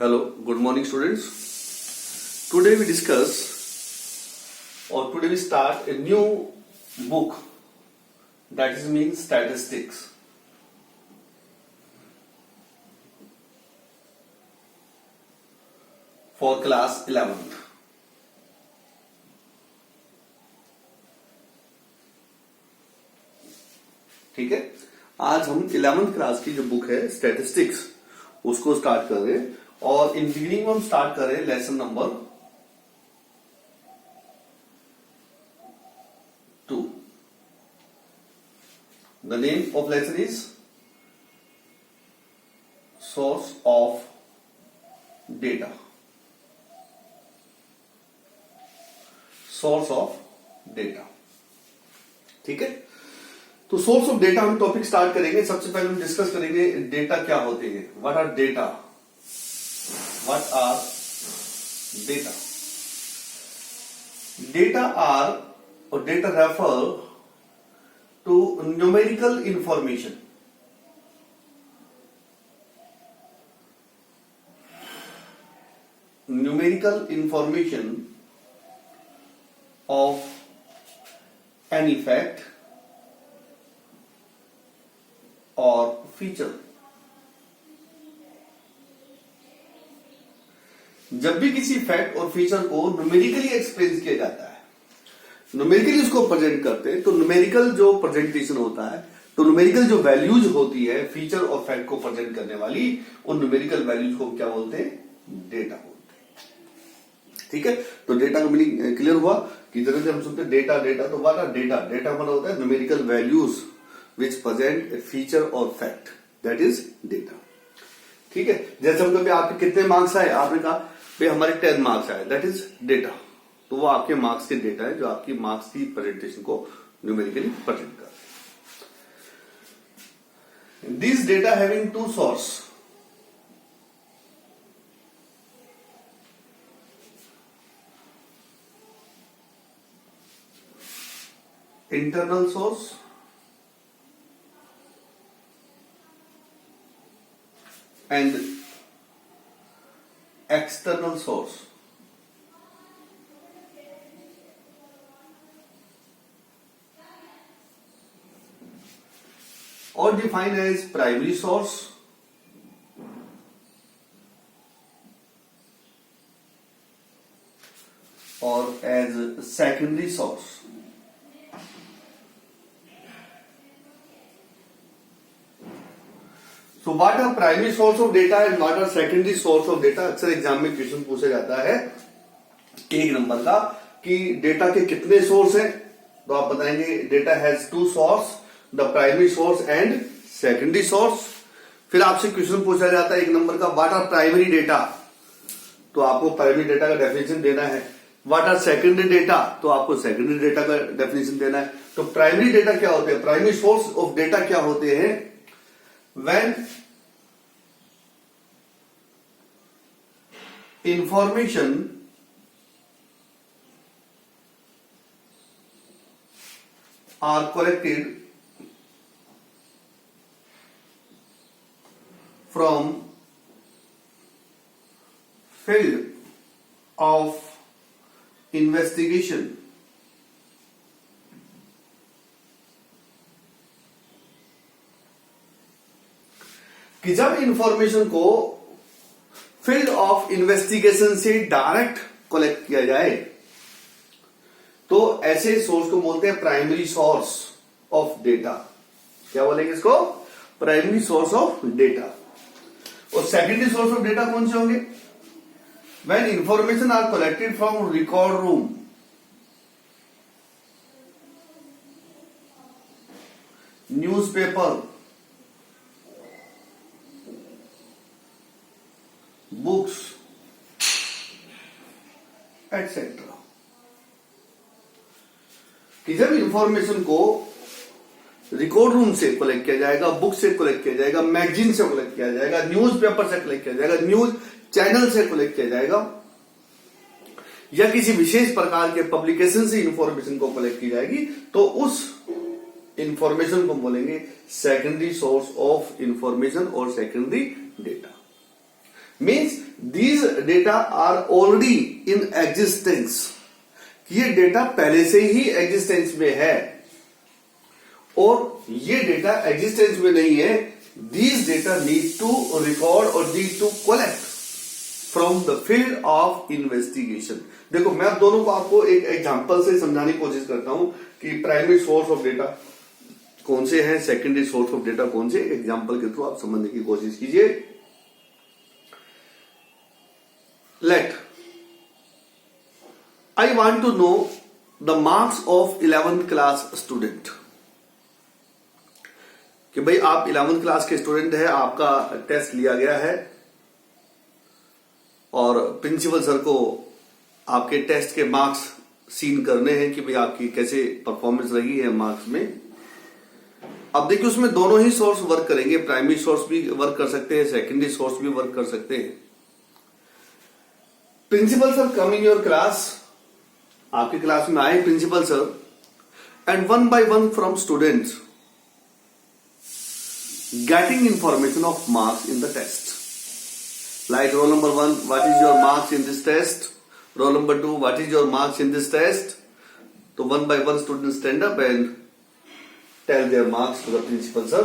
Hello, good morning students. Today we discuss or today we start a new book that is means statistics. For class 11th. ठीक है, आज हम 11th class की जो book है statistics उसको start कर रहे हैं और इन बिगिनिंग में हम स्टार्ट कर रहे हैं lesson number 2. The name of lesson is source of data. Source of data. ठीक है, तो सोर्स ऑफ डेटा हम टॉपिक स्टार्ट करेंगे. सबसे पहले हम डिस्कस करेंगे डेटा क्या होते हैं. What are data. What are data. Data are और data refer to numerical information. Numerical information of any fact or feature. जब भी किसी फैक्ट और फीचर को न्यूमेरिकली एक्सप्रेस किया जाता है, न्यूमेरिकली उसको प्रेजेंट करते हैं, तो न्यूमेरिकल जो प्रेजेंटेशन होता है, तो न्यूमेरिकल जो वैल्यूज होती है फीचर और फैक्ट को प्रेजेंट करने वाली, उन न्यूमेरिकल वैल्यूज को क्या बोलते हैं? डेटा बोलते हैं. ठीक है, तो डेटा का मीनिंग क्लियर हुआ कि जैसे हम सुनते हैं डेटा डेटा, तो व्हाट आर डेटा. डेटा मतलब होता है numerical values which present A feature और फैक्ट, दैट इज डेटा. ठीक है, जैसे हम कभी आपके कितने मार्क्स आए, आपने कहा भाई हमारे 10 मार्क्स आए, दैट इज डेटा. तो वो आपके मार्क्स के डेटा है जो आपकी मार्क्स की प्रेजेंटेशन को न्यूमेरिकली प्रेजेंट करते हैं. This data having two source. Internal source and external source. Or defined as primary source or as secondary source. So what are primary source of data and what are secondary source of data? अक्सर exam में question पूछा जाता है 1 number का कि data के कितने source हैं, तो आप बताएंगे data has 2 source, the primary source and secondary source. फिर आपसे क्वेश्चन पूछा जाता है 1 नंबर का व्हाट आर प्राइमरी डेटा, तो आपको प्राइमरी डेटा का डेफिनेशन देना है. व्हाट आर सेकेंडरी डेटा, तो आपको सेकेंडरी डेटा का डेफिनेशन देना है. तो प्राइमरी डेटा क्या होते हैं, प्राइमरी सोर्स ऑफ डेटा क्या होते हैं? When information are collected from field of investigation कि जब इंफॉर्मेशन को फील्ड ऑफ इन्वेस्टिगेशन से डायरेक्ट कलेक्ट किया जाए, तो ऐसे सोर्स को बोलते हैं प्राइमरी सोर्स ऑफ डेटा. क्या बोलेंगे इसको? Primary source of data. और सेकेंडरी सोर्स ऑफ डेटा कौन से होंगे? When information are collected from record room, newspaper, books etcetera. कि जब इंफॉर्मेशन को रिकॉर्ड रूम से कलेक्ट किया जाएगा, बुक से कलेक्ट किया जाएगा, मैगजीन से कलेक्ट किया जाएगा, न्यूज़पेपर से कलेक्ट किया जाएगा, न्यूज चैनल से कलेक्ट किया जाएगा, या किसी विशेष प्रकार के पब्लिकेशन से इंफॉर्मेशन को कलेक्ट की जाएगी, तो उस इंफॉर्मेशन को बोलेंगे सेकेंडरी सोर्स ऑफ इंफॉर्मेशन और secondary data. Means these data are already in existence, ये डेटा पहले से ही एग्जिस्टेंस में है, और ये डेटा एग्जिस्टेंस में नहीं है, these data need to record और need to collect from the field of investigation. देखो मैं अब दोनों को आपको एक एग्जांपल से समझाने की कोशिश करता हूं कि प्राइमरी सोर्स ऑफ डेटा कौन से हैं, सेकेंडरी सोर्स ऑफ डेटा कौन से, एग्जांपल के थ्रू आप समझने की कोशिश कीजिए। Let I want to know the marks of 11th class student, कि भाई आप 11th क्लास के स्टूडेंट है, आपका टेस्ट लिया गया है और प्रिंसिपल सर को आपके टेस्ट के मार्क्स सीन करने हैं कि भाई आपकी कैसे परफॉर्मेंस रही है मार्क्स में। अब देखिए उसमें दोनों ही सोर्स वर्क करेंगे, प्राइमरी सोर्स भी वर्क कर सकते हैं, सेकेंडरी सोर्स भी वर्क कर सकते हैं। Principal sir come in your class, आपकी क्लास में आए principal sir, and one by one from students getting information of marks in the test, like roll number 1 what is your marks in this test, roll number 2 what is your marks in this test। तो one by one students stand up and tell their marks to the principal sir,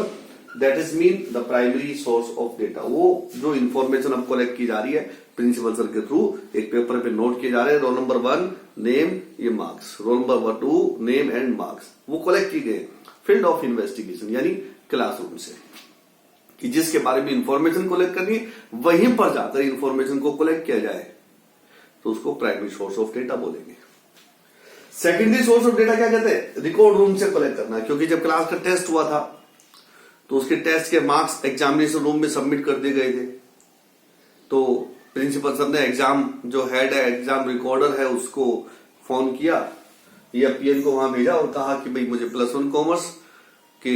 that is mean the primary source of data। वो जो information अब collect की जा रही है principal sir के through एक पेपर पे नोट किए जा रहे हैं, रोल नंबर 1 नेम, ये marks, roll number 2 name and marks, वो कलेक्ट की गए फील्ड ऑफ इन्वेस्टिगेशन यानी क्लासरूम से, कि जिसके बारे में इंफॉर्मेशन कलेक्ट करनी है वहीं पर जाकर इंफॉर्मेशन को कलेक्ट किया जाए, तो उसको प्राइमरी सोर्स ऑफ डेटा बोलेंगे। सेकेंडरी सोर्स ऑफ डेटा क्या कहते हैं, रिकॉर्ड रूम से कलेक्ट करना, क्योंकि जब क्लास का टेस्ट हुआ था तो उसके टेस्ट के मार्क्स एग्जामिनेशन रूम में सबमिट कर दिए गए थे, तो प्रिंसिपल सर ने एग्जाम जो हेड है, एग्जाम रिकॉर्डर है, उसको फोन किया या पीएन को वहां भेजा और कहा कि भाई मुझे +1 कॉमर्स के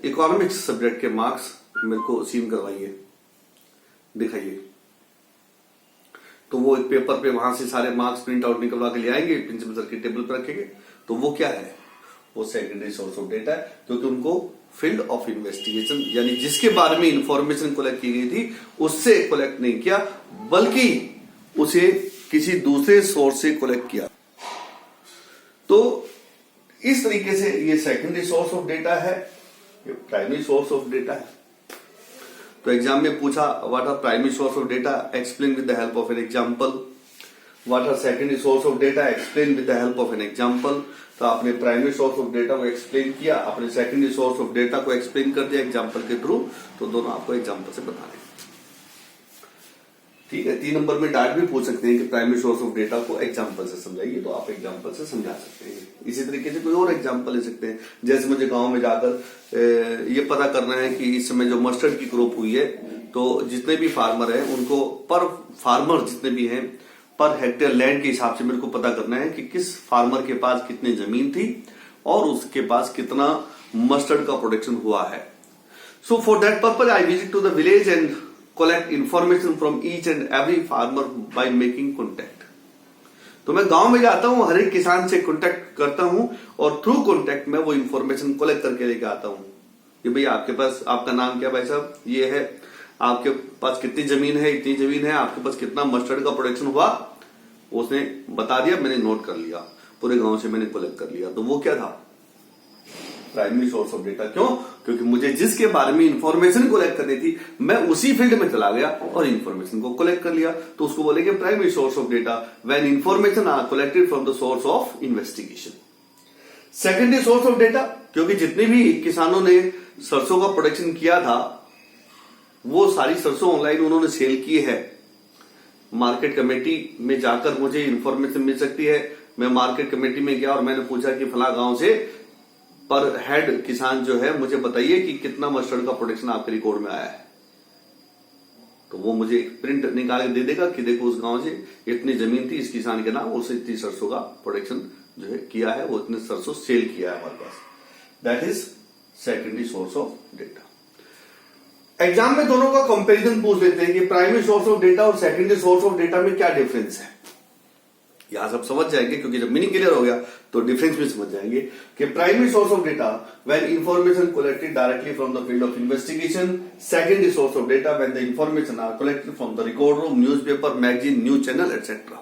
इकोनॉमिक्स सब्जेक्ट के मार्क्स मेरे को सीन करवाइए, दिखाइए। तो वो एक पेपर पे वहां से सारे मार्क्स प्रिंट आउट निकलवा के ले आएंगे, प्रिंसिपल सर के टेबल पर रखेंगे, तो वो क्या है, वो सेकेंडरी सोर्स ऑफ डेटा है, क्योंकि उनको फील्ड ऑफ इन्वेस्टिगेशन यानी जिसके बारे में इंफॉर्मेशन कलेक्ट की गई थी उससे कलेक्ट नहीं किया, बल्कि उसे किसी दूसरे सोर्स से कलेक्ट किया। तो इस तरीके से ये सेकेंडरी सोर्स ऑफ डेटा है, ये प्राइमरी सोर्स ऑफ डेटा है। तो एग्जाम में पूछा what are primary source of data, explain with the help of an example. What are secondary source of data, explain with the help of an example. तो आपने primary source of data को explain किया, आपने secondary source of data को explain कर दिया example के through, तो दोनों आपको एग्जांपल से बता दें। ठीक है, 3 नंबर में डायरेक्ट भी पूछ सकते हैं कि प्राइमरी सोर्स ऑफ डेटा को एग्जांपल से समझाइए, तो आप एग्जांपल से समझा सकते हैं। इसी तरीके से कोई और एग्जांपल ले सकते हैं, जैसे मुझे गांव में जाकर ये पता करना है कि इस समय जो मस्टर्ड की क्रॉप हुई है, तो जितने भी फार्मर हैं उनको पर फार्मर जितने भी हैं पर हेक्टेयर लैंड के हिसाब से मेरे को पता करना है कि किस फार्मर के पास कितनी जमीन थी और उसके पास कितना मस्टर्ड का प्रोडक्शन हुआ है। So for that purpose I visit to the village and collect information from each and every farmer by making contact। तो मैं गांव में जाता हूं, हर एक किसान से कांटेक्ट करता हूं और थ्रू कांटेक्ट में वो इन्फॉर्मेशन कलेक्ट करके लेके आता हूं कि भाई आपके पास, आपका नाम क्या भाई साहब, ये है, आपके पास कितनी जमीन है, इतनी जमीन है, आपके पास कितना मस्टर्ड का प्रोडक्शन हुआ, उसने बता दिया, मैंने नोट कर लिया, पूरे गांव से मैंने कलेक्ट कर लिया। तो वो क्या था, प्राइमरी सोर्स ऑफ डेटा। क्यों, क्योंकि मुझे जिसके बारे में इंफॉर्मेशन कलेक्ट करनी थी मैं उसी फील्ड में चला गया और इंफॉर्मेशन को कलेक्ट कर लिया, तो उसको बोलेंगे primary source of data when information are collected from the source of investigation. Secondary source of data, क्योंकि जितने भी किसानों ने सरसों का प्रोडक्शन किया था वो सारी सरसों ऑनलाइन उन्होंने सेल की है, मार्केट कमेटी में जाकर मुझे इंफॉर्मेशन मिल सकती है। मैं मार्केट कमेटी में गया और मैंने पूछा कि फला गांव से पर हेड किसान जो है मुझे बताइए कि कितना मस्टर्ड का प्रोडक्शन आपके रिकॉर्ड में आया है, तो वो मुझे एक प्रिंट निकाल के दे देगा कि देखो उस गांव से इतनी जमीन थी, इस किसान के नाम, उससे इतनी सरसों का प्रोडक्शन जो है किया है, वो इतने सरसों सेल किया है हमारे पास। That is secondary source of data. Exam में दोनों का कंपैरिजन पूछ लेते हैं कि प्राइमरी सोर्स ऑफ डेटा और सेकेंडरी सोर्स ऑफ डेटा में क्या डिफरेंस है। यहां सब समझ जाएंगे, क्योंकि जब मीनिंग क्लियर हो गया तो डिफरेंस भी समझ जाएंगे कि primary source of data when information collected directly from the field of investigation, secondary source of data when the information are collected from the record room, newspaper, magazine, news channel etcetera.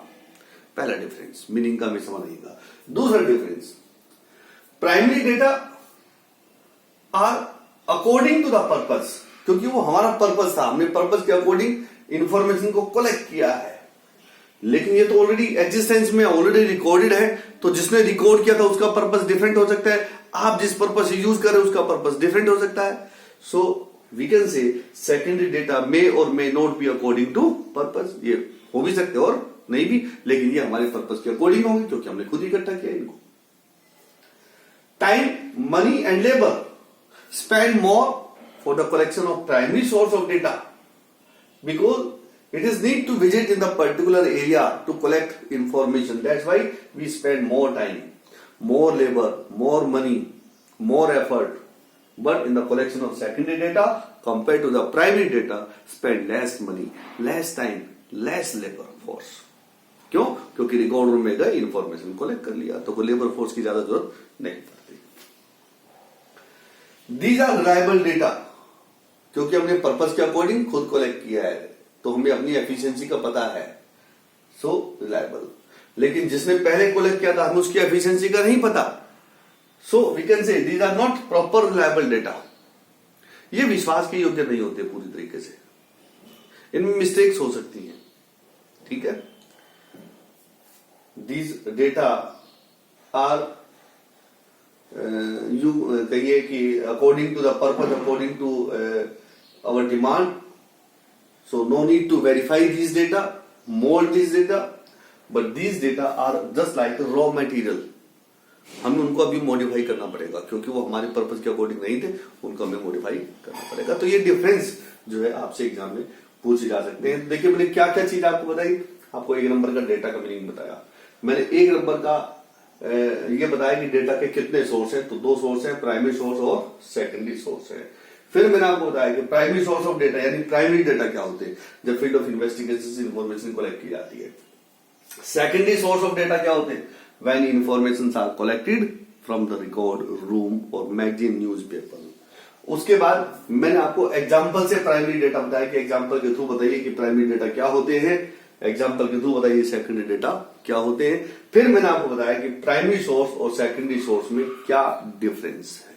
पहला difference, meaning का भी समझ आएगा। दूसरा difference, primary data are according to the purpose, क्योंकि वो हमारा purpose था, हमने पर्पस के अकॉर्डिंग इंफॉर्मेशन को कलेक्ट किया है। लेकिन ये तो ऑलरेडी एग्जिस्टेंस में ऑलरेडी रिकॉर्डेड है, तो जिसने रिकॉर्ड किया था उसका पर्पस डिफरेंट हो सकता है, आप जिस पर्पस से यूज कर रहे हो उसका पर्पस डिफरेंट हो सकता है। So we can say secondary data may और may not be according to purpose, ये हो भी सकते और नहीं भी, लेकिन ये हमारे पर्पस के अकॉर्डिंग होंगे क्योंकि हमने खुद इकट्ठा किया इनको। Time, money and labour spend more for the collection of primary source of data because it is need to visit in the particular area to collect information. That's why we spend more time, more labor, more money, more effort. But in the collection of secondary data compared to the primary data, spend less money, less time, less labor force. क्यों? क्योंकि record room में गए information collect कर लिया, तो कोई labour force की ज्यादा जरूरत नहीं पड़ती। These are reliable data, क्योंकि हमने पर्पस के अकॉर्डिंग खुद कलेक्ट किया है, तो हमें अपनी एफिशिएंसी का पता है, सो रिलायबल। लेकिन जिसने पहले कलेक्ट किया था हमें उसकी एफिशिएंसी का नहीं पता, so we can say these are not proper reliable data. ये विश्वास के योग्य नहीं होते पूरी तरीके से, इनमें मिस्टेक्स हो सकती हैं, ठीक है। दीज डेटा आर कहिए कि according to the purpose, according to our demand, so no need to verify this data, mould this data, but this data are just like raw material. हमें उनको अभी मॉडिफाई करना पड़ेगा क्योंकि वो हमारे पर्पज के अकॉर्डिंग नहीं थे, उनको हमें मॉडिफाई करना पड़ेगा। तो ये डिफरेंस जो है आपसे एग्जाम में पूछे जा सकते हैं। देखिए मैंने क्या क्या चीज आपको बताई, आपको एक नंबर का डेटा का मीनिंग बताया, मैंने एक नंबर का ये बताया कि डेटा के कितने सोर्स हैं, तो दो सोर्स हैं, प्राइमरी सोर्स और सेकेंडरी सोर्स है। फिर मैंने आपको बताया कि प्राइमरी सोर्स ऑफ डेटा यानी प्राइमरी डेटा क्या होते हैं, जब फील्ड ऑफ इन्वेस्टिगेशन से इंफॉर्मेशन कलेक्ट की जाती है। सेकेंडरी सोर्स ऑफ डेटा क्या होते हैं, when information are collected from the record room और मैगजीन, न्यूज़पेपर। उसके बाद मैंने आपको एग्जाम्पल से प्राइमरी डेटा बताया कि एग्जाम्पल के थ्रू बताइए कि प्राइमरी डेटा क्या होते हैं, एग्जाम्पल के थ्रू बताइए सेकेंडरी डेटा क्या होते हैं। फिर मैंने आपको बताया कि प्राइमरी सोर्स और सेकेंडरी सोर्स में क्या डिफरेंस है,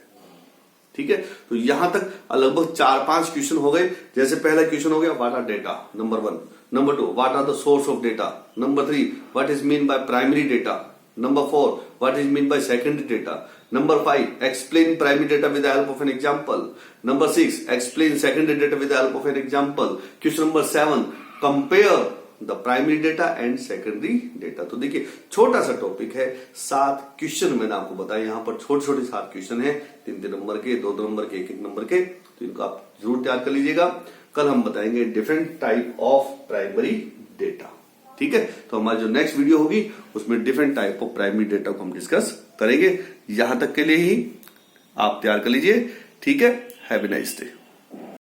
ठीक है। तो यहां तक लगभग 4-5 क्वेश्चन हो गए। जैसे पहला क्वेश्चन हो गया what are data, number 1। Number 2 what are the source of data. Number 3 what is mean by primary data. Number 4 what is mean by secondary data. Number 5 explain primary data with the help of an example. Number 6 explain secondary data with the help of an example. Question number 7 compare the primary data and secondary data. तो देखिए छोटा सा topic है, 7 question मैंने आपको बताया, यहाँ पर छोटे छोटे 7 क्वेश्चन है, 3-3 नंबर के, 2-2 नंबर के, 1-1 नंबर के, तो इनको आप जरूर तैयार कर लीजिएगा। कल हम बताएंगे different type of primary data, ठीक है। तो हमारी जो नेक्स्ट वीडियो होगी उसमें different type of primary data को हम डिस्कस करेंगे। यहां तक के लिए ही आप तैयार कर लीजिए, ठीक है। Have a nice day.